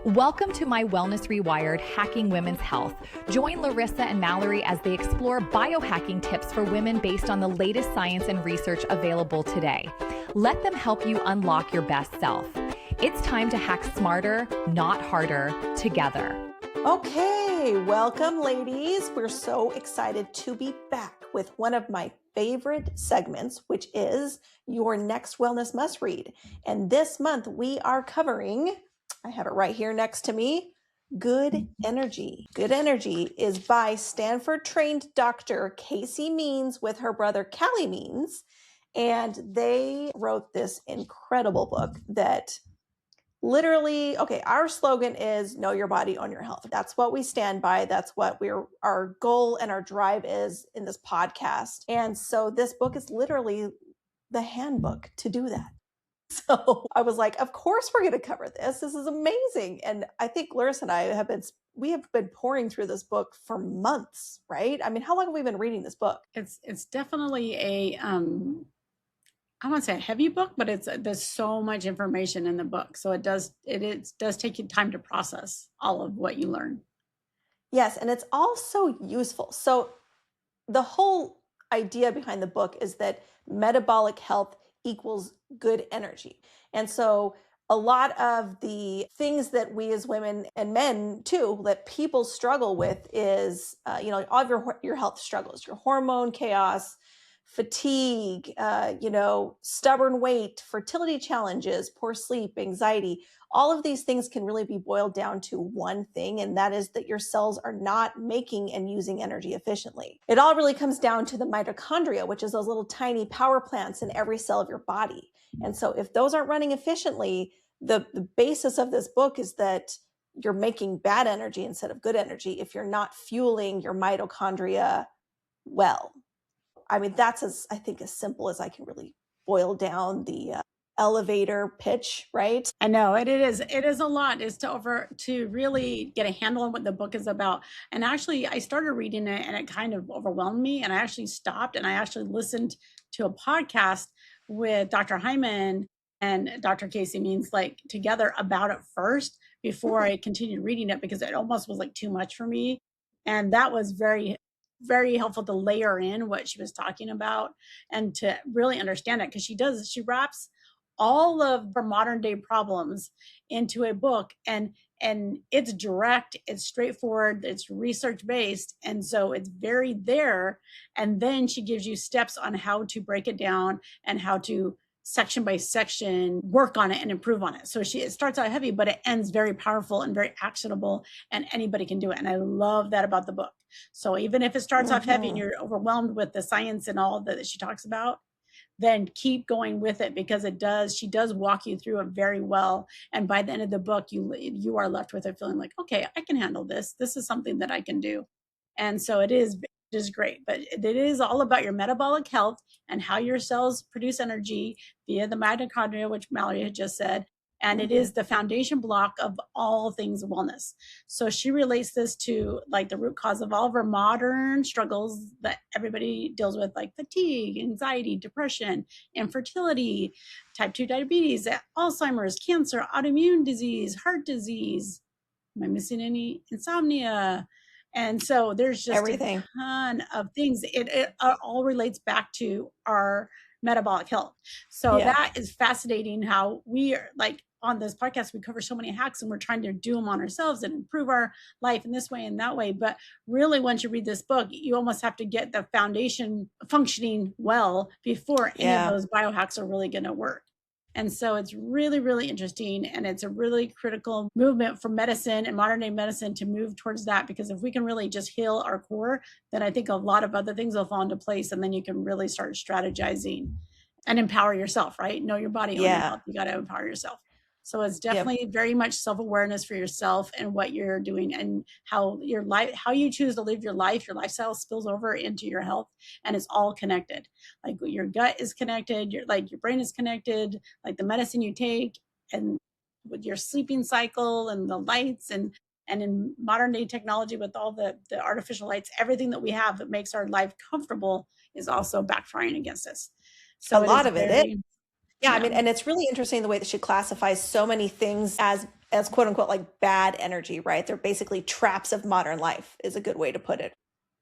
Welcome to my Wellness Rewired, Hacking Women's Health. Join Larissa and Malerie as they explore biohacking tips for women based on the latest science and research available today. Let them help you unlock your best self. It's time to hack smarter, not harder, together. Okay, welcome ladies. We're so excited to be back with one of my favorite segments, which is your next wellness must read. And this month we are covering, I have it right here next to me, Good Energy. Good Energy is by Stanford-trained Dr. Casey Means with her brother Callie Means. And they wrote this incredible book that literally, our slogan is know your body, own your health. That's what we stand by. That's what our goal and our drive is in this podcast. And so this book is literally the handbook to do that. So I was like, of course we're going to cover this. This is amazing. And I think Larissa and I have been pouring through this book for months, right? I mean, how long have we been reading this book? It's definitely a, I won't say a heavy book, but there's so much information in the book. So it does take you time to process all of what you learn. Yes. And it's all so useful. So the whole idea behind the book is that metabolic health equals good energy. And so a lot of the things that we as women and men too, that people struggle with is, all of your health struggles, your hormone chaos, fatigue, stubborn weight, fertility challenges, poor sleep, anxiety. All of these things can really be boiled down to one thing, and that is that your cells are not making and using energy efficiently. It all really comes down to the mitochondria, which is those little tiny power plants in every cell of your body. And so if those aren't running efficiently, the basis of this book is that you're making bad energy instead of good energy if you're not fueling your mitochondria well. I mean, that's as simple as I can really boil down the elevator pitch, right? I know it is a lot to really get a handle on what the book is about. And actually I started reading it and it kind of overwhelmed me. And I actually stopped and I actually listened to a podcast with Dr. Hyman and Dr. Casey Means together about it first before I continued reading it, because it almost was too much for me. And that was very, very helpful to layer in what she was talking about and to really understand it, because she wraps all of her modern day problems into a book, and it's direct, it's straightforward, it's research based, and so it's very there. And then she gives you steps on how to break it down and how to section by section work on it and improve on it. So it starts out heavy, but it ends very powerful and very actionable, and anybody can do it. And I love that about the book. So even if it starts off heavy and you're overwhelmed with the science and all that she talks about, then keep going with it, because she does walk you through it very well. And by the end of the book, you are left with a feeling like, okay, I can handle this. This is something that I can do. And so it is great, but it is all about your metabolic health and how your cells produce energy via the mitochondria, which Malerie had just said. And it is the foundation block of all things wellness. So she relates this to the root cause of all of our modern struggles that everybody deals with, like fatigue, anxiety, depression, infertility, type 2 diabetes, Alzheimer's, cancer, autoimmune disease, heart disease. Am I missing any? Insomnia. And so there's just everything. A ton of things. It all relates back to our metabolic health. So that is fascinating how we are on this podcast, we cover so many hacks and we're trying to do them on ourselves and improve our life in this way and that way. But really, once you read this book, you almost have to get the foundation functioning well before any of those biohacks are really going to work. And so it's really, really interesting. And it's a really critical movement for medicine and modern day medicine to move towards that, because if we can really just heal our core, then I think a lot of other things will fall into place. And then you can really start strategizing and empower yourself, right? Know your body, own your health. You got to empower yourself. So it's definitely very much self-awareness for yourself and what you're doing and how your life, how you choose to live your life, your lifestyle spills over into your health, and it's all connected. Your gut is connected, your brain is connected, the medicine you take, and with your sleeping cycle and the lights and in modern day technology with all the artificial lights, everything that we have that makes our life comfortable is also backfiring against us. So a lot of it is. Yeah, I mean, and it's really interesting the way that she classifies so many things as as quote unquote like bad energy, right? They're basically traps of modern life is a good way to put it.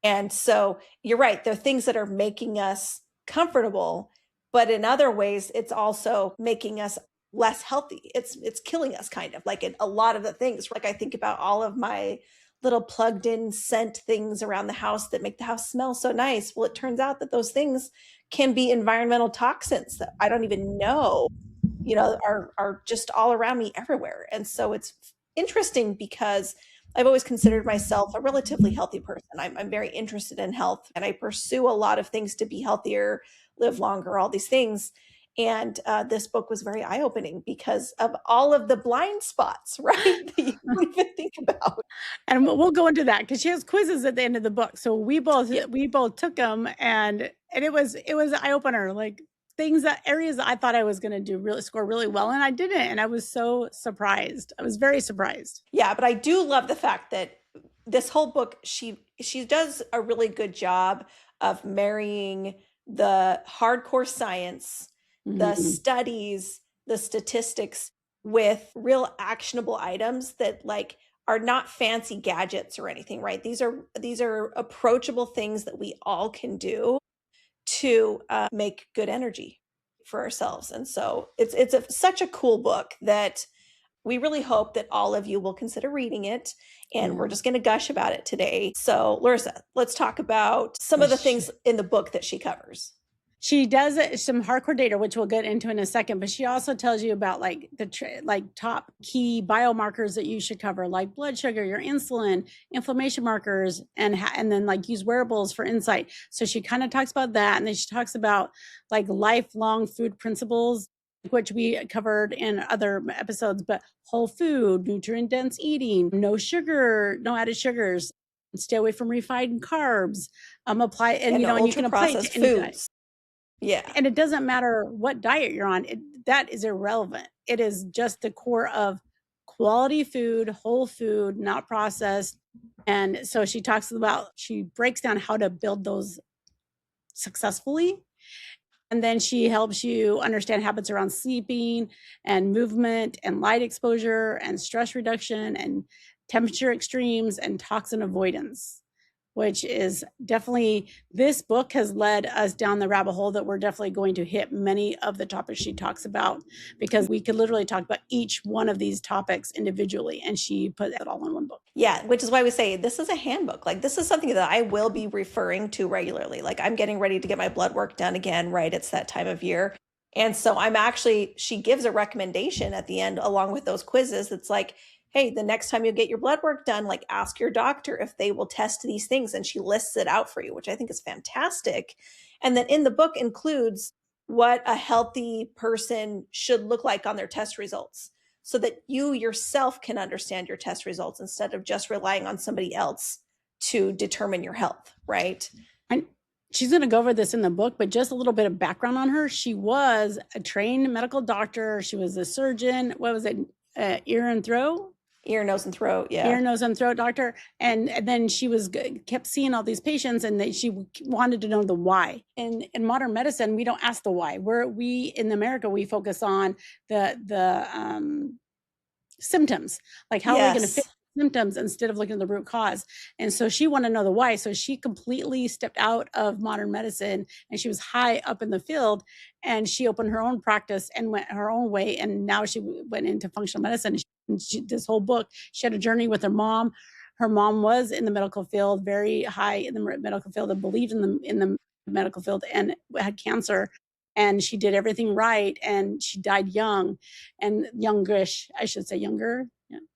And so you're right, they're things that are making us comfortable, but in other ways, it's also making us less healthy. It's killing us kind of like in a lot of the things. Like I think about all of my little plugged in scent things around the house that make the house smell so nice. Well, it turns out that those things can be environmental toxins that I don't even know, are just all around me everywhere. And so it's interesting because I've always considered myself a relatively healthy person. I'm very interested in health and I pursue a lot of things to be healthier, live longer, all these things. And this book was very eye-opening because of all of the blind spots, right? That you don't even think about. And we'll go into that because she has quizzes at the end of the book. So we both took them, and it was an eye opener. Like areas that I thought I was going to score really well, and I didn't. And I was so surprised. I was very surprised. Yeah, but I do love the fact that this whole book, she does a really good job of marrying the hardcore science, the studies, the statistics with real actionable items that like are not fancy gadgets or anything, right? These are approachable things that we all can do to make good energy for ourselves. And so it's such a cool book that we really hope that all of you will consider reading it. And we're just going to gush about it today. So Larissa, let's talk about some of the things in the book that she covers. She does some hardcore data, which we'll get into in a second, but she also tells you about like the top key biomarkers that you should cover, like blood sugar, your insulin, inflammation markers, and then like use wearables for insight. So she kind of talks about that. And then she talks about like lifelong food principles, which we covered in other episodes, but whole food, nutrient dense eating, no sugar, no added sugars, stay away from refined carbs, apply, and you can apply it to any diet. Yeah. And it doesn't matter what diet you're on. That is irrelevant. It is just the core of quality food, whole food, not processed. And so she breaks down how to build those successfully. And then she helps you understand habits around sleeping and movement and light exposure and stress reduction and temperature extremes and toxin avoidance, which is definitely, this book has led us down the rabbit hole that we're definitely going to hit many of the topics she talks about, because we could literally talk about each one of these topics individually, and she put it all in one book. Yeah, which is why we say this is a handbook. Like this is something that I will be referring to regularly. Like I'm getting ready to get my blood work done again, right? It's that time of year. And so she gives a recommendation at the end along with those quizzes. It's like, hey, the next time you get your blood work done, like ask your doctor if they will test these things. And she lists it out for you, which I think is fantastic. And then in the book includes what a healthy person should look like on their test results so that you yourself can understand your test results instead of just relying on somebody else to determine your health, right? And she's going to go over this in the book, but just a little bit of background on her. She was a trained medical doctor. She was a surgeon. What was it? Ear, nose, and throat. Yeah. Ear, nose, and throat doctor. And then she kept seeing all these patients, and she wanted to know the why. In modern medicine, we don't ask the why. In America, we focus on the symptoms, like how are we going to fix symptoms instead of looking at the root cause. And so she wanted to know the why. So she completely stepped out of modern medicine, and she was high up in the field, and she opened her own practice and went her own way. And now she went into functional medicine. This whole book, she had a journey with her mom. Her mom was in the medical field, very high in the medical field, and believed in the medical field, and had cancer. And she did everything right. And she died young and youngish, I should say younger,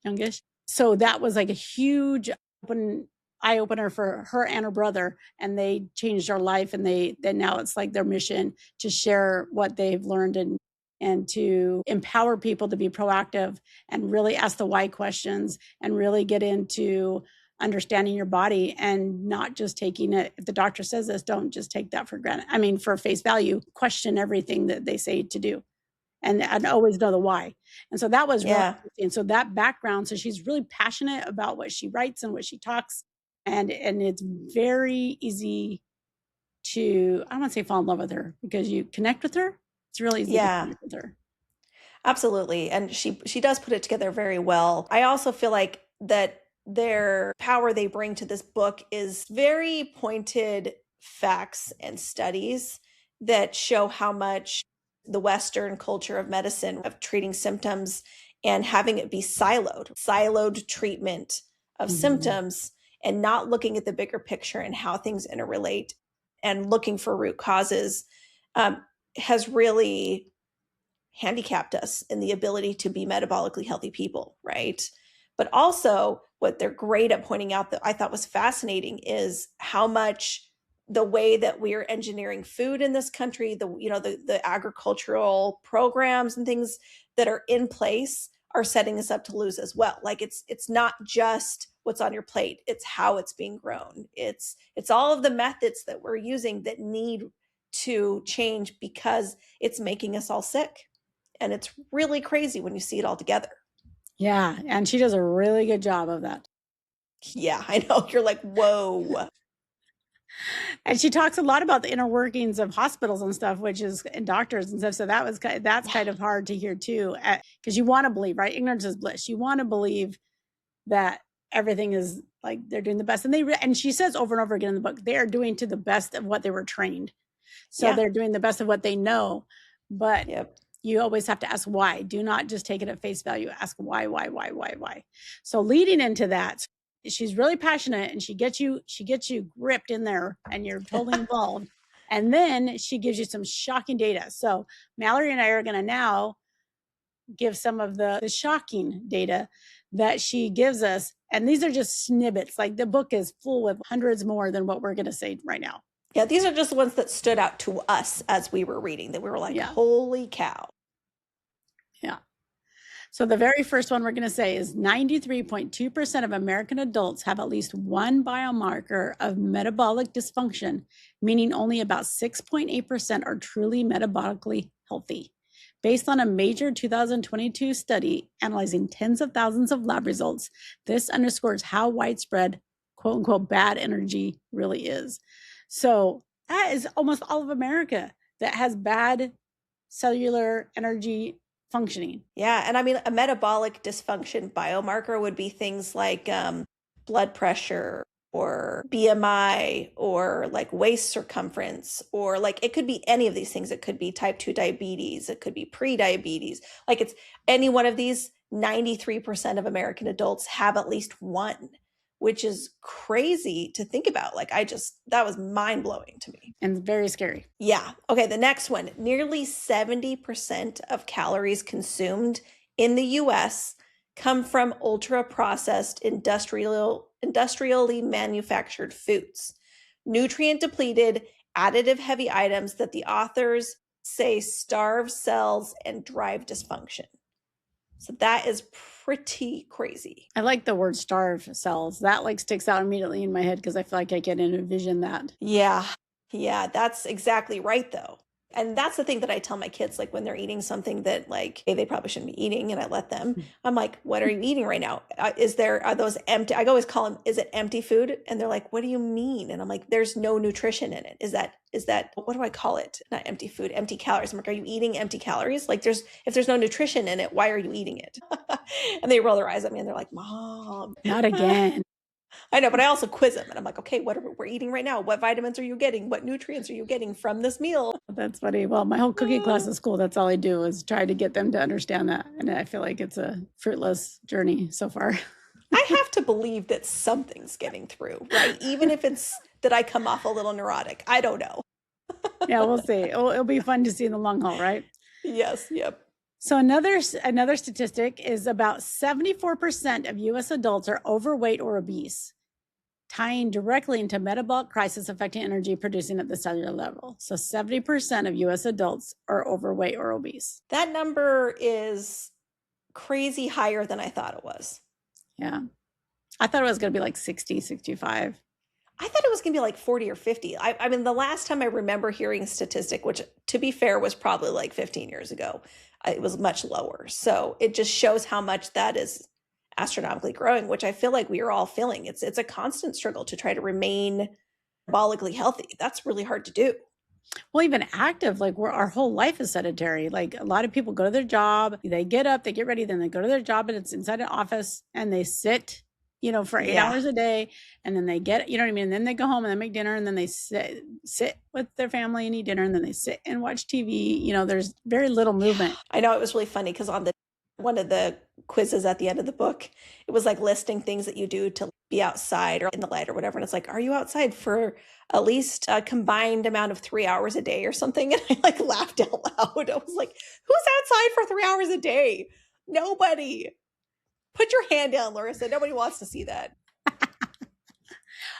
youngish. So that was like a huge eye opener for her and her brother. And they changed their life. And then now it's like their mission to share what they've learned and to empower people to be proactive and really ask the why questions and really get into understanding your body and not just taking it. If the doctor says this, don't just take that for granted. I mean, for face value, question everything that they say to do and always know the why. And so that was really interesting. So that background, so she's really passionate about what she writes and what she talks. And it's very easy to, I don't want to say fall in love with her, because you connect with her. It's really easy to connect with her. Absolutely. And she does put it together very well. I also feel like that their power they bring to this book is very pointed facts and studies that show how much the Western culture of medicine, of treating symptoms and having it be siloed treatment of symptoms, and not looking at the bigger picture and how things interrelate and looking for root causes, has really handicapped us in the ability to be metabolically healthy people, right? But also, what they're great at pointing out that I thought was fascinating is how much the way that we are engineering food in this country, the agricultural programs and things that are in place are setting us up to lose as well. Like it's not just what's on your plate, it's how it's being grown. It's all of the methods that we're using that need to change because it's making us all sick. And it's really crazy when you see it all together. Yeah. And she does a really good job of that. Yeah, I know. You're like, whoa. And she talks a lot about the inner workings of hospitals and stuff, and doctors and stuff. So that's kind of hard to hear too, because you want to believe, right? Ignorance is bliss. You want to believe that everything is like they're doing the best. And she says over and over again in the book, they are doing to the best of what they were trained. So they're doing the best of what they know. But you always have to ask why. Do not just take it at face value. Ask why. So leading into that, she's really passionate and she gets you gripped in there and you're totally involved. And then she gives you some shocking data. So Malerie and I are going to now give some of the shocking data that she gives us. And these are just snippets. Like the book is full with hundreds more than what we're going to say right now. Yeah, these are just the ones that stood out to us as we were reading, that we were like, holy cow. Yeah. So the very first one we're going to say is 93.2% of American adults have at least one biomarker of metabolic dysfunction, meaning only about 6.8% are truly metabolically healthy. Based on a major 2022 study analyzing tens of thousands of lab results, this underscores how widespread, quote unquote, bad energy really is. So that is almost all of America that has bad cellular energy functioning. Yeah. And I mean, a metabolic dysfunction biomarker would be things like blood pressure or BMI or like waist circumference, or like it could be any of these things. It could be type 2 diabetes. It could be pre-diabetes. Like it's any one of these. 93% of American adults have at least one, which is crazy to think about. Like that was mind blowing to me. And very scary. Yeah. Okay. The next one, nearly 70% of calories consumed in the US come from ultra processed industrially manufactured foods, nutrient depleted, additive heavy items that the authors say starve cells and drive dysfunction. So that is pretty crazy. I like the word starve cells. That like sticks out immediately in my head because I feel like I can envision that. Yeah. Yeah, that's exactly right though. And that's the thing that I tell my kids, like when they're eating something that like they probably shouldn't be eating, and I let them, I'm like, what are you eating right now? Are those empty? I always call them, is it empty food? And they're like, what do you mean? And I'm like, there's no nutrition in it. Is that, what do I call it? Not empty food, empty calories. I'm like, are you eating empty calories? Like if there's no nutrition in it, why are you eating it? And they roll their eyes at me and they're like, Mom. Not again. I know, but I also quiz them and I'm like, okay, what we're eating right now? What vitamins are you getting? What nutrients are you getting from this meal? That's funny. Well, my whole cooking class at school, that's all I do is try to get them to understand that. And I feel like it's a fruitless journey so far. I have to believe that something's getting through, right? Even if it's that I come off a little neurotic. I don't know. Yeah, we'll see. It'll be fun to see in the long haul, right? Yes. Yep. So another statistic is about 74% of U.S. adults are overweight or obese, tying directly into metabolic crisis affecting energy producing at the cellular level. So 70% of U.S. adults are overweight or obese. That number is crazy higher than I thought it was. Yeah. I thought it was going to be like 60, 65. I thought it was going to be like 40 or 50. I mean, the last time I remember hearing a statistic, which to be fair was probably like 15 years ago, it was much lower. So it just shows how much that is astronomically growing, which I feel like we are all feeling. It's a constant struggle to try to remain metabolically healthy. That's really hard to do. Well, even active, like our whole life is sedentary. Like a lot of people go to their job, they get up, they get ready, then they go to their job, and it's inside an office, and they sit, for 8 hours a day, and then they get, you know what I mean? And then they go home and they make dinner, and then they sit with their family and eat dinner, and then they sit and watch TV. There's very little movement. I know, it was really funny because on one of the quizzes at the end of the book, it was like listing things that you do to be outside or in the light or whatever. And it's like, are you outside for at least a combined amount of 3 hours a day or something? And I like laughed out loud. I was like, who's outside for 3 hours a day? Nobody. Put your hand down, Larissa. Nobody wants to see that.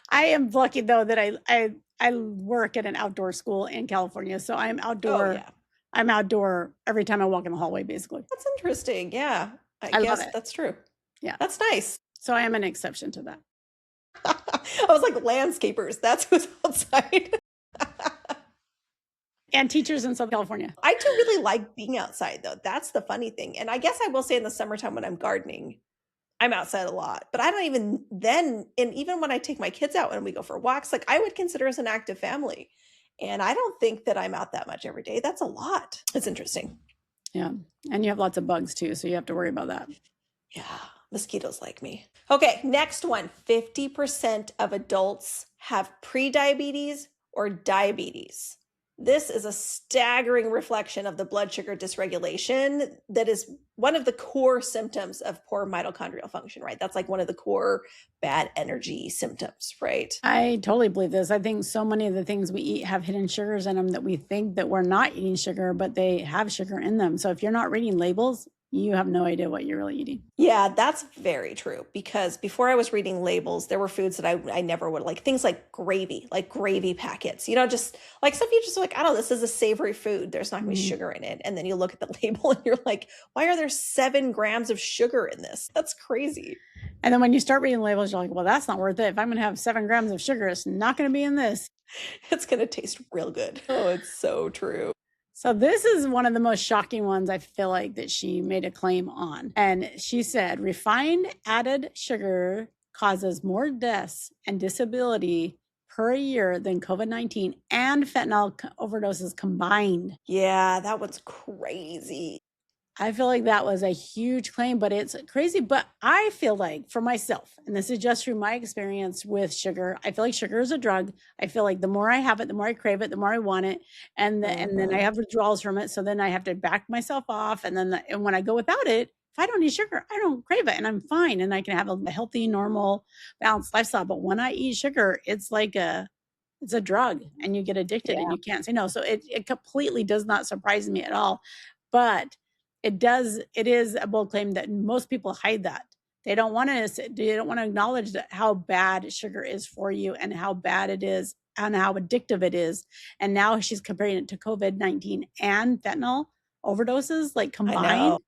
I am lucky though that I work at an outdoor school in California. So I'm outdoor. Oh, yeah. I'm outdoor every time I walk in the hallway, basically. That's interesting. Yeah. I love guess it. that's true. Yeah. That's nice. So I am an exception to that. I was like, landscapers. That's who's outside. And teachers in Southern California. I do really like being outside, though. That's the funny thing. And I guess I will say in the summertime when I'm gardening, I'm outside a lot. But I don't even then, and even when I take my kids out and we go for walks, like I would consider us an active family. And I don't think that I'm out that much every day. That's a lot. It's interesting. Yeah. And you have lots of bugs too. So you have to worry about that. Yeah. Mosquitoes like me. Okay. Next one. 50% of adults have prediabetes or diabetes. This is a staggering reflection of the blood sugar dysregulation that is one of the core symptoms of poor mitochondrial function, right? That's like one of the core bad energy symptoms, right? I totally believe this. I think so many of the things we eat have hidden sugars in them that we think that we're not eating sugar, but they have sugar in them. So if you're not reading labels, you have no idea what you're really eating. Yeah, that's very true. Because before I was reading labels, there were foods that I never would like. Things like gravy packets, just like stuff you just like, I don't know, this is a savory food. There's not going to be sugar in it. And then you look at the label and you're like, why are there 7 grams of sugar in this? That's crazy. And then when you start reading labels, you're like, well, that's not worth it. If I'm going to have 7 grams of sugar, it's not going to be in this. It's going to taste real good. Oh, it's so true. So this is one of the most shocking ones I feel like that she made a claim on. And she said, refined added sugar causes more deaths and disability per year than COVID-19 and fentanyl overdoses combined. Yeah, that one's crazy. I feel like that was a huge claim, but it's crazy. But I feel like for myself, and this is just through my experience with sugar, I feel like sugar is a drug. I feel like the more I have it, the more I crave it, the more I want it. And then I have withdrawals from it. So then I have to back myself off. And then and when I go without it, if I don't eat sugar, I don't crave it and I'm fine. And I can have a healthy, normal, balanced lifestyle. But when I eat sugar, it's like it's a drug and you get addicted and you can't say no. So it completely does not surprise me at all. But it is a bold claim that most people hide that. They don't want to acknowledge that how bad sugar is for you and how bad it is and how addictive it is. And now she's comparing it to COVID-19 and fentanyl overdoses, like combined.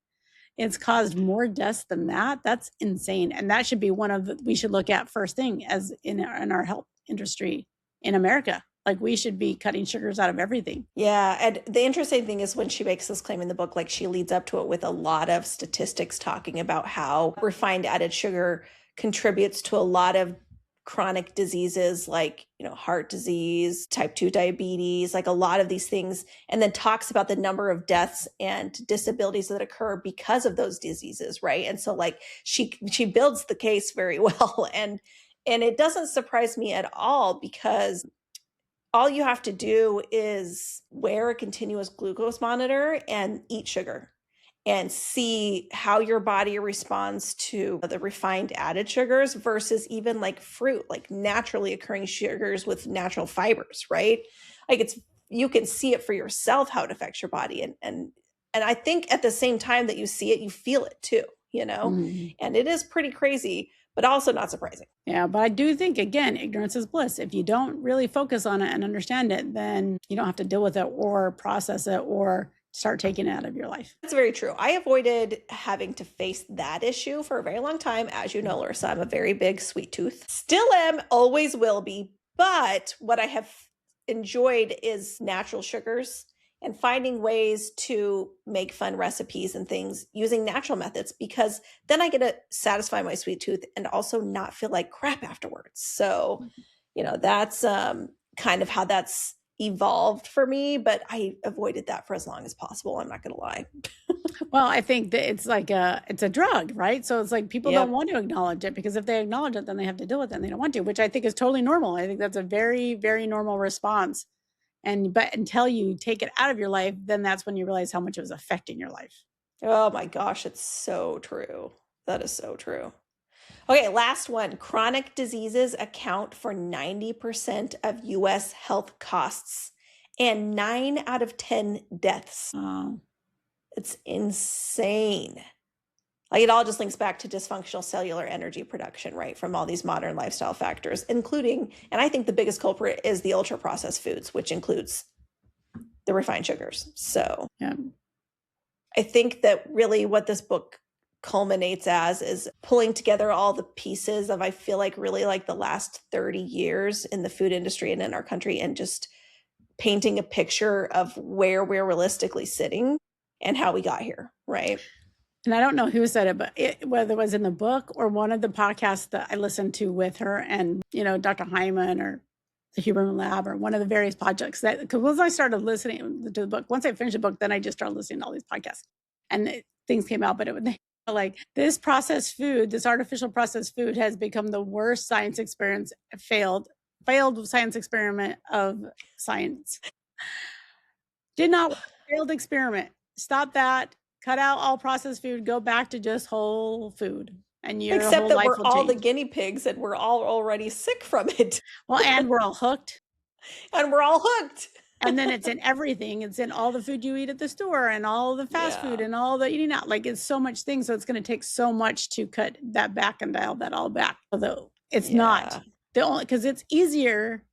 It's caused more deaths than that. That's insane. And that should be we should look at first thing as in our health industry in America. Like we should be cutting sugars out of everything. Yeah. And the interesting thing is when she makes this claim in the book, like she leads up to it with a lot of statistics talking about how refined added sugar contributes to a lot of chronic diseases like, heart disease, type 2 diabetes, like a lot of these things. And then talks about the number of deaths and disabilities that occur because of those diseases. Right. And so like she builds the case very well. And it doesn't surprise me at all because all you have to do is wear a continuous glucose monitor and eat sugar and see how your body responds to the refined added sugars versus even like fruit, like naturally occurring sugars with natural fibers, right? Like you can see it for yourself how it affects your body. And I think at the same time that you see it, you feel it too, and it is pretty crazy, but also not surprising. Yeah, but I do think, again, ignorance is bliss. If you don't really focus on it and understand it, then you don't have to deal with it or process it or start taking it out of your life. That's very true. I avoided having to face that issue for a very long time. As you know, Larissa, I'm a very big sweet tooth. Still am, always will be. But what I have enjoyed is natural sugars and finding ways to make fun recipes and things using natural methods, because then I get to satisfy my sweet tooth and also not feel like crap afterwards. So, that's kind of how that's evolved for me, but I avoided that for as long as possible. I'm not going to lie. Well, I think that it's a drug, right? So it's like people don't want to acknowledge it, because if they acknowledge it, then they have to deal with it and they don't want to, which I think is totally normal. I think that's a very, very normal response. But until you take it out of your life, then that's when you realize how much it was affecting your life. Oh my gosh, it's so true. That is so true. Okay, last one. Chronic diseases account for 90% of US health costs and 9 out of 10 deaths. Oh. It's insane. Like, it all just links back to dysfunctional cellular energy production, right? From all these modern lifestyle factors, including, and I think the biggest culprit is the ultra processed foods, which includes the refined sugars. So Yeah. I think that really what this book culminates as is pulling together all the pieces of, I feel like, really like the last 30 years in the food industry and in our country, and just painting a picture of where we're realistically sitting and how we got here, right? And I don't know who said it, but whether it was in the book or one of the podcasts that I listened to with her and, Dr. Hyman or the Human Lab or one of the various projects, that, because once I started listening to the book, once I finished the book, then I just started listening to all these podcasts, and things came out, but it would like, this processed food, this artificial processed food has become the worst science experience, failed science experiment of science. Failed experiment. Stop that. Cut out all processed food. Go back to just whole food. And your Except whole that life we're will all change. the guinea pigs and we're all already sick from it. Well, and we're all hooked. And we're all hooked. And then it's in everything. It's in all the food you eat at the store and all the fast food and all the eating out. Like, it's so much things. So it's going to take so much to cut that back and dial that all back. Although it's not the only, because it's easier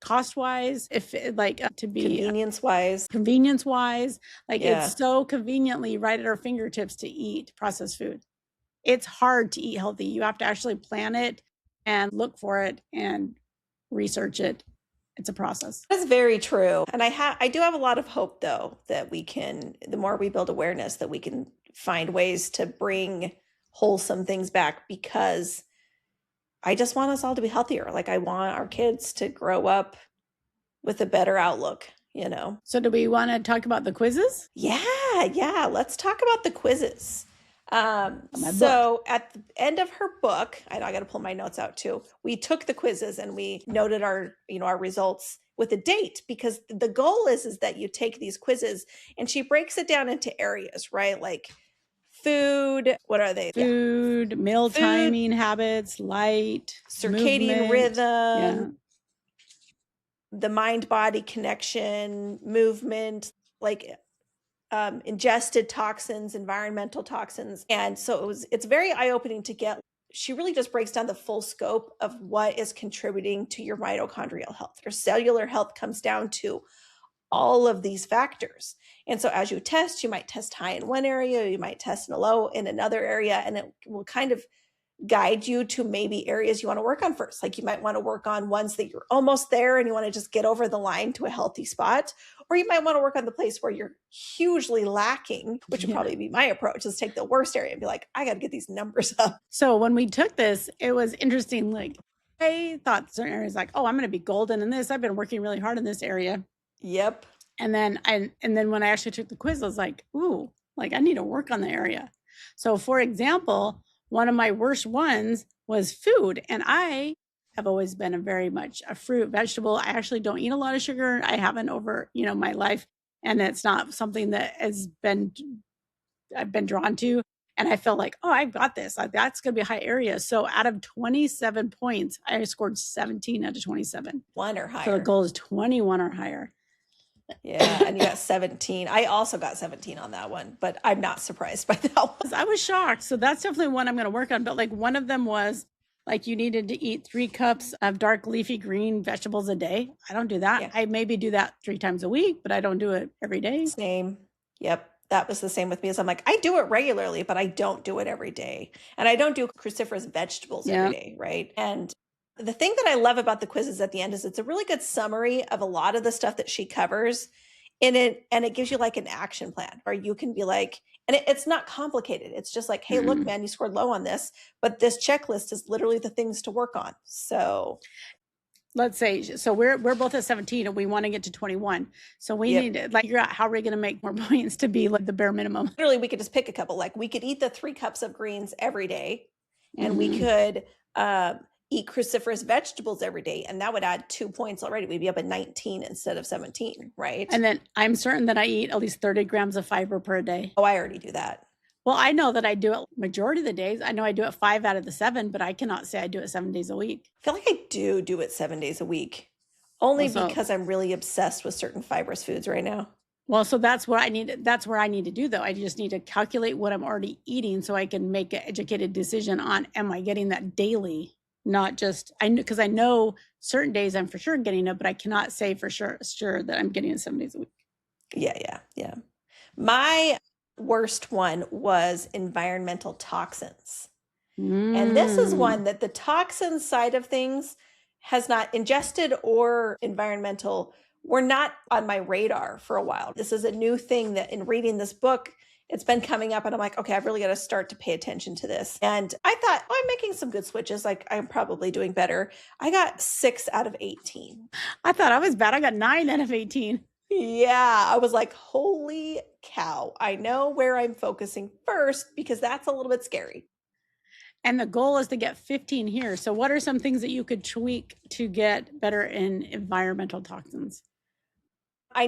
cost wise, if to be convenience wise, like it's so conveniently right at our fingertips to eat processed food. It's hard to eat healthy. You have to actually plan it and look for it and research it. It's a process. That's very true. And I do have a lot of hope, though, that we can, the more we build awareness, that we can find ways to bring wholesome things back, because I just want us all to be healthier. Like, I want our kids to grow up with a better outlook, So do we want to talk about the quizzes? Yeah. Let's talk about the quizzes. So at the end of her book, I got to pull my notes out too. We took the quizzes and we noted our results with a date, because the goal is that you take these quizzes, and she breaks it down into areas, right? Like food, what are they? Food, meal timing habits, light, circadian rhythm, the mind-body connection, movement, like ingested toxins, environmental toxins. And so it's very eye-opening to get. She really just breaks down the full scope of what is contributing to your mitochondrial health. Your cellular health comes down to all of these factors. And so as you test, you might test high in one area, you might test low in another area, and it will kind of guide you to maybe areas you want to work on first. Like, you might want to work on ones that you're almost there and you want to just get over the line to a healthy spot. Or you might want to work on the place where you're hugely lacking, which would probably be my approach, is take the worst area and be like, I got to get these numbers up. So when we took this, it was interesting. Like, I thought certain areas like, oh, I'm going to be golden in this. I've been working really hard in this area. Yep. And then when I actually took the quiz, I was like, ooh, like, I need to work on the area. So for example, one of my worst ones was food. And I have always been very much a fruit, vegetable. I actually don't eat a lot of sugar. I haven't over, my life. And it's not something that I've been drawn to. And I felt like, oh, I've got this. That's going to be a high area. So out of 27 points, I scored 17 out of 27. 1 or higher. So the goal is 21 or higher. Yeah, and you got 17. I also got 17 on that one, but I'm not surprised by that one. I was shocked. So that's definitely one I'm going to work on. But like, one of them was like, you needed to eat 3 cups of dark leafy green vegetables a day. I don't do that. Yeah. I maybe do that 3 times a week, but I don't do it every day. Same. Yep. That was the same with me. So I'm like, I do it regularly, but I don't do it every day. And I don't do cruciferous vegetables every day, right? And the thing that I love about the quizzes at the end is it's a really good summary of a lot of the stuff that she covers in it. And it gives you like an action plan where you can be like, and it's not complicated. It's just like, hey, look, man, you scored low on this, but this checklist is literally the things to work on. So let's say, so we're both at 17 and we want to get to 21. So we Yep. need to like figure out how we're going to make more points to be like the bare minimum. Literally, we could just pick a couple. Like we could eat the 3 cups of greens every day, and we Mhm. could eat cruciferous vegetables every day, and that would add 2 points already. We'd be up at 19 instead of 17, right? And then I'm certain that I eat at least 30 grams of fiber per day. Oh, I already do that. Well, I know that I do it majority of the days. I know I do it 5 out of the 7, but I cannot say I do it 7 days a week. I feel like I do it 7 days a week, only Well, so- because I'm really obsessed with certain fibrous foods right now. Well, so that's what I need. That's where I need to do though. I just need to calculate what I'm already eating so I can make an educated decision on, am I getting that daily? Not just, because I know certain days I'm for sure getting it, but I cannot say for sure that I'm getting it 7 days a week. Yeah. My worst one was environmental toxins. And this is one that the toxin side of things has not ingested or environmental were not on my radar for a while. This is a new thing that in reading this book, it's been coming up and I'm like, okay, I've really got to start to pay attention to this. And I thought, oh, I'm making some good switches. Like I'm probably doing better. I got 6 out of 18. I thought I was bad. I got 9 out of 18. Yeah, I was like, holy cow. I know where I'm focusing first because that's a little bit scary. And the goal is to get 15 here. So what are some things that you could tweak to get better in environmental toxins? I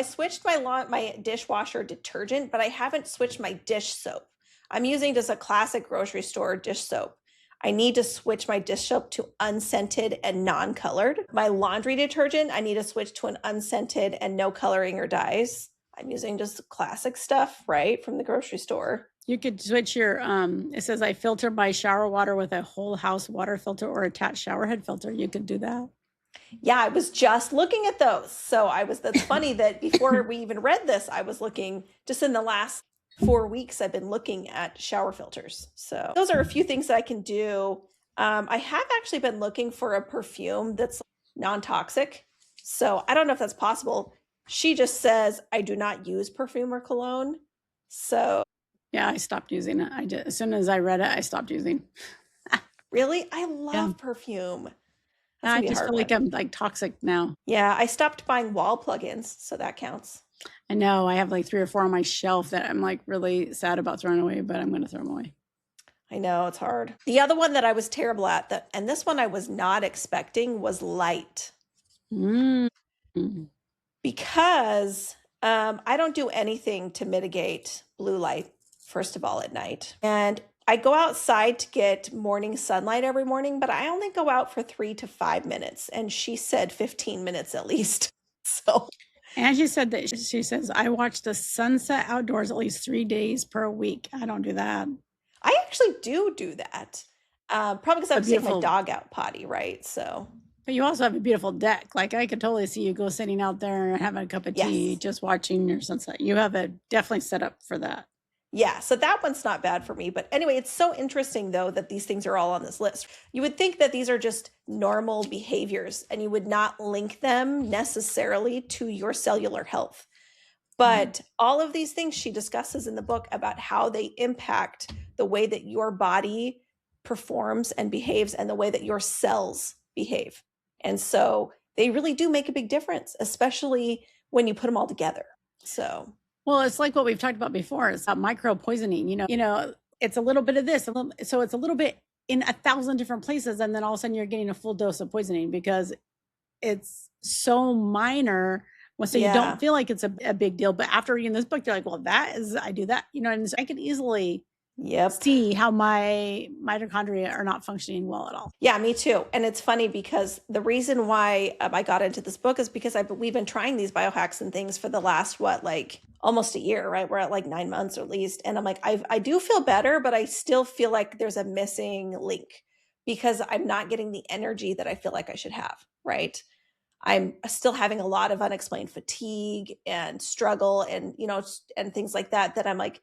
switched my dishwasher detergent, but I haven't switched my dish soap. I'm using just a classic grocery store dish soap. I need to switch my dish soap to unscented and non-colored. My laundry detergent, I need to switch to an unscented and no coloring or dyes. I'm using just classic stuff, right, from the grocery store. You could switch your, it says I filter my shower water with a whole house water filter or attached shower head filter. You could do that. Yeah, I was just looking at those. That's funny that before we even read this, I was looking just in the last 4 weeks, I've been looking at shower filters. So those are a few things that I can do. I have actually been looking for a perfume that's non-toxic. So I don't know if that's possible. She just says, I do not use perfume or cologne. So yeah, I stopped using it. As soon as I read it, I stopped using. Really? I love perfume. I just feel like I'm like toxic now. Yeah, I stopped buying wall plugins, so that counts. I know I have like 3 or 4 on my shelf that I'm like really sad about throwing away, but I'm going to throw them away. I know it's hard. The other one that I was terrible at, and this one I was not expecting, was light. Because I don't do anything to mitigate blue light, first of all, at night. And I go outside to get morning sunlight every morning, but I only go out for 3 to 5 minutes. And she said 15 minutes at least. So. And she said that she says, I watch the sunset outdoors at least 3 days per week. I don't do that. I actually do that. Probably because I would take my dog out potty, right? So. But you also have a beautiful deck. Like I could totally see you go sitting out there and having a cup of tea, just watching your sunset. You have a definitely set up for that. Yeah, so that one's not bad for me. But anyway, it's so interesting, though, that these things are all on this list. You would think that these are just normal behaviors and you would not link them necessarily to your cellular health. But all of these things she discusses in the book about how they impact the way that your body performs and behaves and the way that your cells behave. And so they really do make a big difference, especially when you put them all together. So. Well, it's like what we've talked about before. It's about micro poisoning. You know, it's a little bit of this, so it's a little bit in 1,000 different places, and then all of a sudden you're getting a full dose of poisoning because it's so minor. Well, so you don't feel like it's a big deal, but after reading this book, you're like, well, I do that, and so I could easily see how my mitochondria are not functioning well at all. Yeah, me too. And it's funny because the reason why I got into this book is because we've been trying these biohacks and things for the last, almost a year, right? We're at like 9 months or at least. And I'm like, I do feel better, but I still feel like there's a missing link because I'm not getting the energy that I feel like I should have, right? I'm still having a lot of unexplained fatigue and struggle and, and things like that I'm like,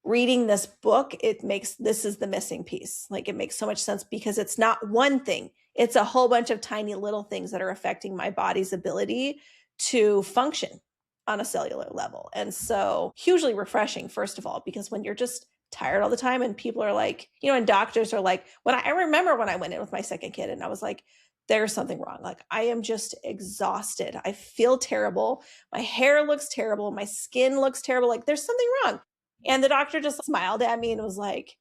reading this book, this is the missing piece. Like it makes so much sense because it's not one thing. It's a whole bunch of tiny little things that are affecting my body's ability to function on a cellular level. And so hugely refreshing, first of all, because when you're just tired all the time and people are like, and doctors are like, I remember when I went in with my second kid and I was like, there's something wrong. Like, I am just exhausted. I feel terrible. My hair looks terrible. My skin looks terrible. Like, there's something wrong. And the doctor just smiled at me and was like,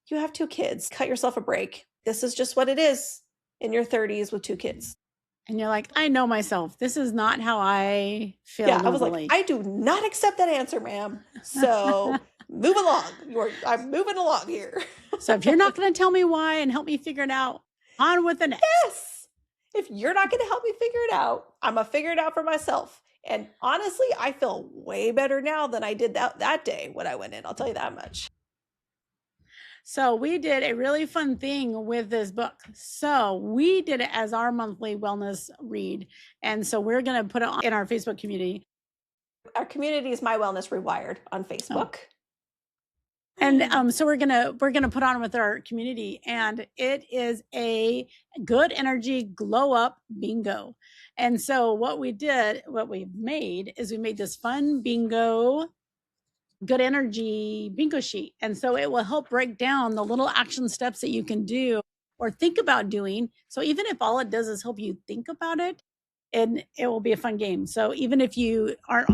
you have 2 kids. Cut yourself a break. This is just what it is in your 30s with 2 kids. And you're like, I know myself. This is not how I feel. Yeah, I was like, I do not accept that answer, ma'am. So move along. I'm moving along here. So if you're not going to tell me why and help me figure it out, on with the next. Yes. If you're not going to help me figure it out, I'm going to figure it out for myself. And honestly, I feel way better now than I did that day when I went in. I'll tell you that much. So we did a really fun thing with this book. So we did it as our monthly wellness read. And so we're going to put it in our Facebook community. Our community is My Wellness Rewired on Facebook. Oh. And so we're gonna put on with our community, and it is a good energy glow up bingo. And so what we made is we made this fun bingo, good energy bingo sheet. And so it will help break down the little action steps that you can do or think about doing. So even if all it does is help you think about it, and it will be a fun game. So even if you aren't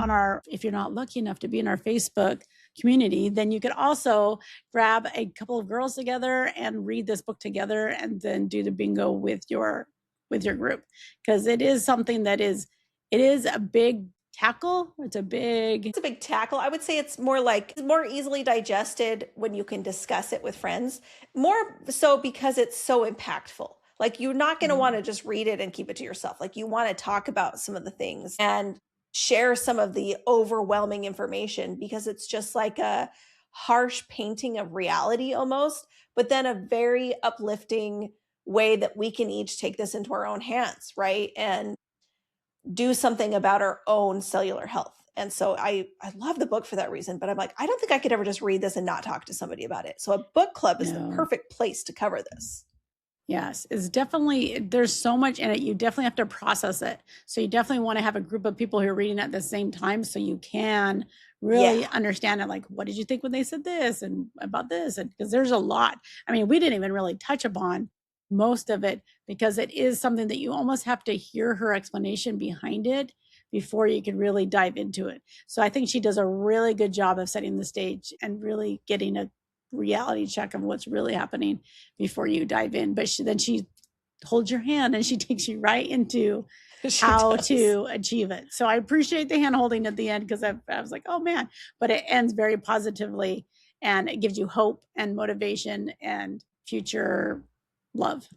if you're not lucky enough to be in our Facebook community, then you could also grab a couple of girls together and read this book together and then do the bingo with your group. Because it is something that it is a big tackle. It's a big tackle. I would say it's more easily digested when you can discuss it with friends. More so because it's so impactful. Like, you're not going to want to just read it and keep it to yourself. Like, you want to talk about some of the things and share some of the overwhelming information, because it's just like a harsh painting of reality almost, but then a very uplifting way that we can each take this into our own hands, right? And do something about our own cellular health. And so I love the book for that reason, but I'm like, I don't think I could ever just read this and not talk to somebody about it. So a book club is the perfect place to cover this. Yes, it's definitely, there's so much in it. You definitely have to process it. So you definitely want to have a group of people who are reading at the same time so you can really understand it. Like, what did you think when they said this and about this? And because there's a lot. I mean, we didn't even really touch upon most of it because it is something that you almost have to hear her explanation behind it before you can really dive into it. So I think she does a really good job of setting the stage and really getting a reality check of what's really happening before you dive in. But then she holds your hand and she takes you right into how to achieve it. So I appreciate the hand holding at the end, because I was like, oh man, but it ends very positively and it gives you hope and motivation and future love.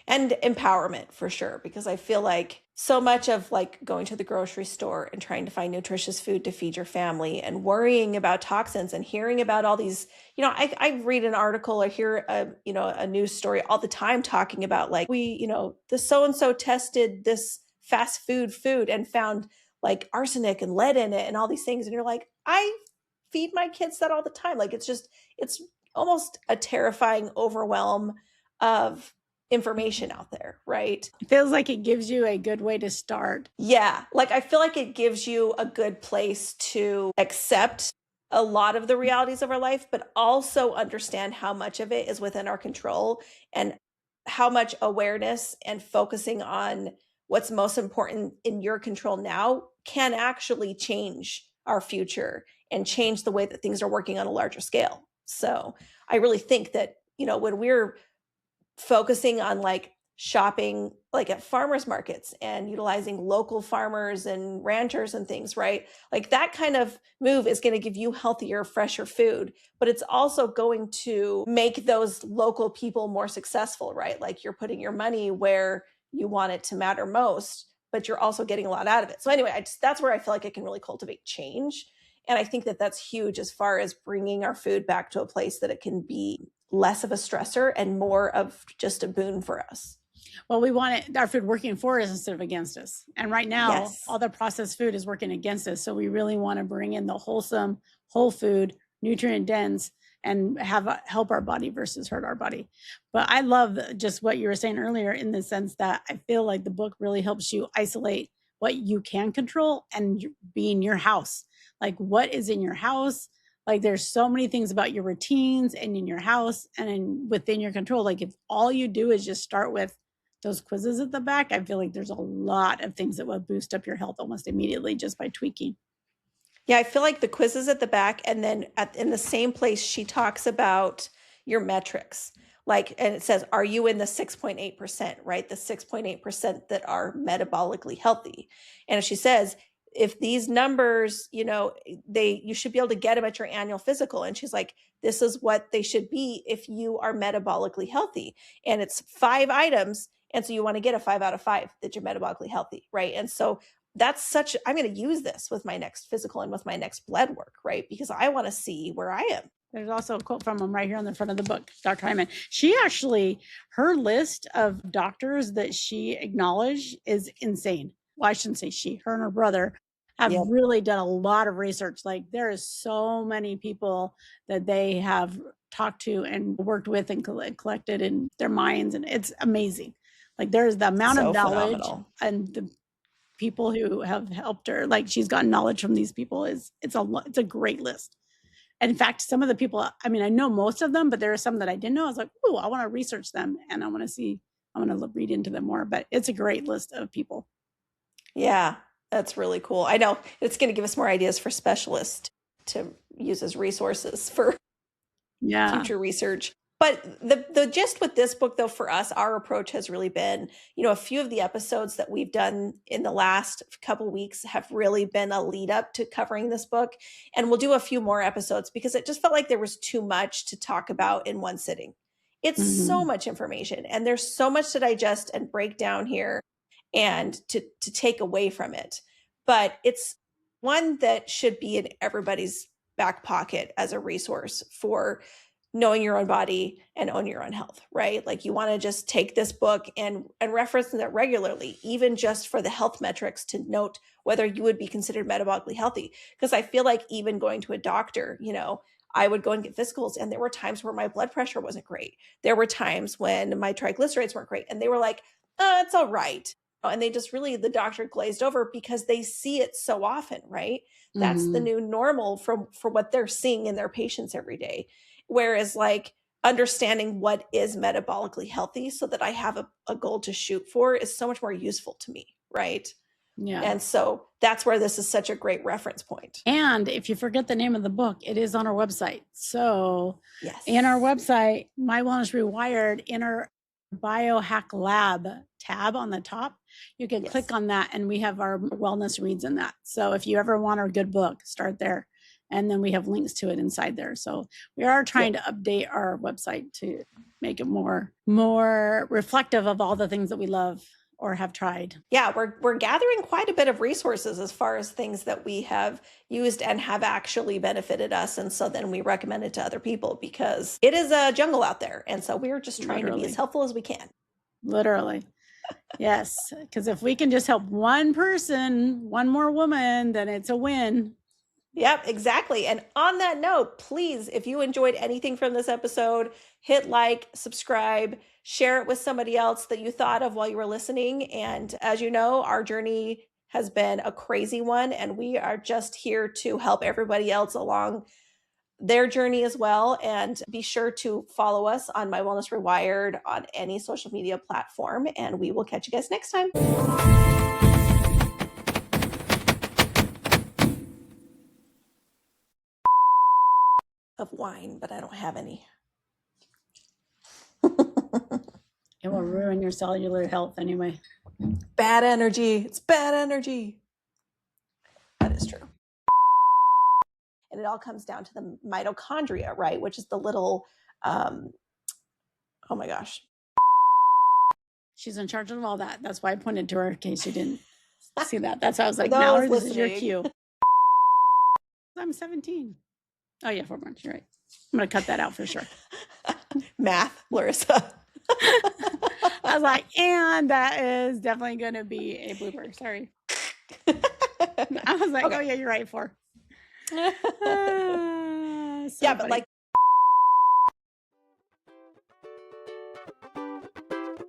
And empowerment for sure, because I feel like so much of like going to the grocery store and trying to find nutritious food to feed your family and worrying about toxins and hearing about all these, I read an article or hear a news story all the time talking about like, the so-and-so tested this fast food and found like arsenic and lead in it and all these things. And you're like, I feed my kids that all the time. Like, it's almost a terrifying overwhelm of information out there, right? It feels like it gives you a good way to start. Yeah. Like, I feel like it gives you a good place to accept a lot of the realities of our life, but also understand how much of it is within our control and how much awareness and focusing on what's most important in your control now can actually change our future and change the way that things are working on a larger scale. So I really think that, when we're focusing on like shopping like at farmers markets and utilizing local farmers and ranchers and things, right? Like, that kind of move is going to give you healthier, fresher food, but it's also going to make those local people more successful, right? Like, you're putting your money where you want it to matter most, but you're also getting a lot out of it. So anyway, that's where I feel like it can really cultivate change. And I think that that's huge as far as bringing our food back to a place that it can be less of a stressor and more of just a boon for us. Well, we want our food working for us instead of against us. And right now, all the processed food is working against us. So we really want to bring in the wholesome, whole food, nutrient dense, and help our body versus hurt our body. But I love just what you were saying earlier, in the sense that I feel like the book really helps you isolate what you can control and be in your house. Like, what is in your house? Like, there's so many things about your routines and in your house and within your control. Like, if all you do is just start with those quizzes at the back, I feel like there's a lot of things that will boost up your health almost immediately just by tweaking. Yeah, I feel like the quizzes at the back, and then in the same place, she talks about your metrics. Like, and it says, are you in the 6.8%, right? The 6.8% that are metabolically healthy. And she says, if these numbers, you should be able to get them at your annual physical. And she's like, this is what they should be if you are metabolically healthy. And it's 5 items. And so you want to get a 5 out of 5 that you're metabolically healthy, right? And so I'm going to use this with my next physical and with my next blood work, right? Because I want to see where I am. There's also a quote from him right here on the front of the book, Dr. Hyman. Her list of doctors that she acknowledged is insane. Well, I shouldn't say she, her and her brother have really done a lot of research. Like, there is so many people that they have talked to and worked with and collected in their minds. And it's amazing. Like, there's the amount of knowledge and the people who have helped her. Like, she's gotten knowledge from these people. It's a great list. And in fact, some of the people, I know most of them, but there are some that I didn't know. I was like, oh, I want to research them and I want to read into them more, but it's a great list of people. Yeah, that's really cool. I know it's going to give us more ideas for specialists to use as resources for future research. But the gist with this book, though, for us, our approach has really been, a few of the episodes that we've done in the last couple weeks have really been a lead up to covering this book. And we'll do a few more episodes because it just felt like there was too much to talk about in one sitting. It's so much information and there's so much to digest and break down here and to take away from it. But it's one that should be in everybody's back pocket as a resource for knowing your own body and own your own health, right? Like, you want to just take this book and reference it regularly, even just for the health metrics to note whether you would be considered metabolically healthy. Because I feel like even going to a doctor, I would go and get physicals, and there were times where my blood pressure wasn't great. There were times when my triglycerides weren't great, and they were like, it's all right. And they just really, the doctor glazed over because they see it so often, right? That's the new normal for what they're seeing in their patients every day. Whereas, like, understanding what is metabolically healthy so that I have a goal to shoot for is so much more useful to me, right? Yeah. And so that's where this is such a great reference point. And if you forget the name of the book, it is on our website. So in our website, My Wellness Rewired, in our Biohack Lab tab on the top, you can click on that and we have our wellness reads in that. So if you ever want a good book, start there. And then we have links to it inside there. So we are trying to update our website to make it more reflective of all the things that we love or have tried. Yeah, we're gathering quite a bit of resources as far as things that we have used and have actually benefited us. And so then we recommend it to other people because it is a jungle out there. And so we're just trying to be as helpful as we can. Literally. Yes. Because if we can just help one person, one more woman, then it's a win. Yep, exactly. And on that note, please, if you enjoyed anything from this episode, hit like, subscribe, share it with somebody else that you thought of while you were listening. And as you know, our journey has been a crazy one, and we are just here to help everybody else along their journey as well. And be sure to follow us on My Wellness Rewired on any social media platform, and we will catch you guys next time. Of wine, but I don't have any. It will ruin your cellular health anyway. Bad energy. It's bad energy. That is true. And it all comes down to the mitochondria, right? Which is the little, oh my gosh. She's in charge of all that. That's why I pointed to her in case you didn't see that. That's why I was like, Mallory, this is your cue. I'm 17. Oh yeah, 4 months. You're right. I'm going to cut that out for sure. Math, Larissa. I was like, and that is definitely going to be a blooper. Sorry. I was like, oh yeah, you're right. 4. Yeah, funny. But like.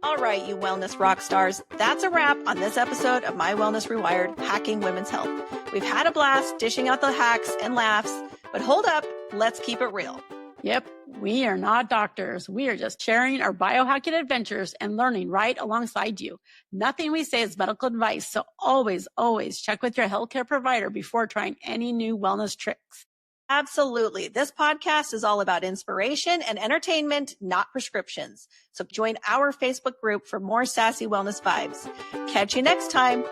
All right, you wellness rock stars. That's a wrap on this episode of My Wellness Rewired, Hacking Women's Health. We've had a blast dishing out the hacks and laughs, but hold up, let's keep it real. Yep, we are not doctors. We are just sharing our biohacking adventures and learning right alongside you. Nothing we say is medical advice, so always, always check with your healthcare provider before trying any new wellness tricks. Absolutely. This podcast is all about inspiration and entertainment, not prescriptions. So join our Facebook group for more sassy wellness vibes. Catch you next time.